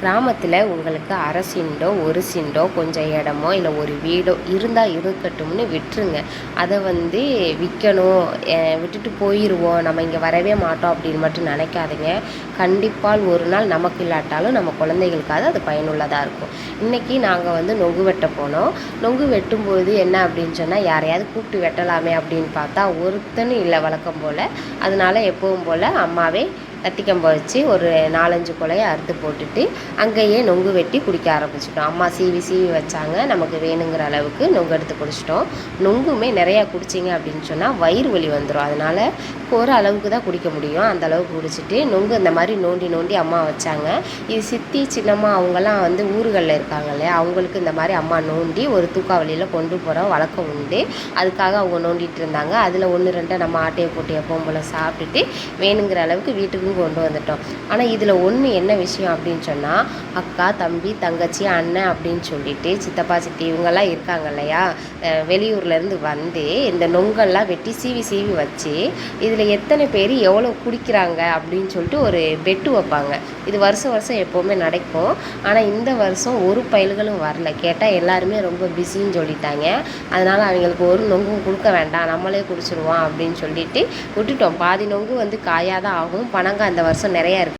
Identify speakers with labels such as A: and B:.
A: கிராமத்தில் உங்களுக்கு அரை சென்டோ ஒரு சென்டோ கொஞ்சம் இடமோ இல்லை ஒரு வீடோ இருந்தால் இருக்கட்டும்னு விட்டுருங்க. அதை விற்கணும், விட்டுட்டு போயிடுவோம், நம்ம இங்கே வரவே மாட்டோம் அப்படின்னு மட்டும் நினைக்காதீங்க. கண்டிப்பாக ஒரு நாள் நமக்கு இல்லாட்டாலும் நம்ம குழந்தைகளுக்காவது அது பயனுள்ளதாக இருக்கும். இன்றைக்கி நாங்கள் நொங்கு வெட்ட போனோம். நொங்கு வெட்டும்போது என்ன அப்படின்னு சொன்னால், யாரையாவது கூப்பிட்டு வெட்டலாமே அப்படின்னு பார்த்தா ஒருத்தனும் இல்லை வழக்கம் போல். அதனால் எப்பவும் போல் அம்மாவே கத்திக்கம்பை வச்சு ஒரு 4-5 குலையை அறுத்து போட்டுட்டு அங்கேயே நொங்கு வெட்டி குடிக்க ஆரம்பிச்சிட்டோம். அம்மா சீவி சீவி வச்சாங்க, நமக்கு வேணுங்கிற அளவுக்கு நொங்கு எடுத்து குடிச்சிட்டோம். நொங்குமே நிறையா குடிச்சிங்க அப்படின்னு சொன்னால் வயிறு வலி வந்துடும். அதனால் ஒரு அளவுக்கு தான் குடிக்க முடியும், அந்த அளவுக்கு குடிச்சிட்டு நொங்கு இந்த மாதிரி நோண்டி நோண்டி அம்மா வச்சாங்க. இது சித்தி சின்னம்மா அவங்கெல்லாம் ஊர்களில் இருக்காங்க இல்லையா, அவங்களுக்கு இந்த மாதிரி அம்மா நோண்டி ஒரு தூக்காவளியில் கொண்டு போகிற வழக்கம் உண்டு. அதுக்காக அவங்க நோண்டிகிட்டு இருந்தாங்க. அதில் 1-2 நம்ம ஆட்டையை போட்டு எப்பவும் போல் சாப்பிட்டுட்டு வேணுங்கிற அளவுக்கு வீட்டுக்கு கொண்டு வந்துட்டோம். ஆனால் இதில் ஒன்று என்ன விஷயம் அப்படின்னு சொன்னால், அக்கா தம்பி தங்கச்சி அண்ணன் அப்படின்னு சொல்லிட்டு சித்தப்பா சித்தி இவங்கெல்லாம் இருக்காங்க இல்லையா, வெளியூர்லேருந்து இந்த நொங்கெல்லாம் வெட்டி சீவி சீவி வச்சு இதில் எத்தனை பேர் எவ்வளோ குடிக்கிறாங்க அப்படின்னு சொல்லிட்டு ஒரு பெட்டு வைப்பாங்க. இது வருஷம் வருஷம் எப்போவுமே நடக்கும். ஆனால் இந்த வருஷம் ஒரு பயல்களும் வரல. கேட்டால் எல்லாருமே ரொம்ப பிஸின்னு சொல்லிட்டாங்க. அதனால் அவங்களுக்கு ஒரு நொங்கும் கொடுக்க வேண்டாம், நம்மளே குடிச்சிடுவோம் அப்படின்னு சொல்லிட்டு விட்டுட்டோம். பாதி நொங்கு காயாக தான் ஆகும். பனங்காய் இந்த வருஷம் நிறையா இருக்குது.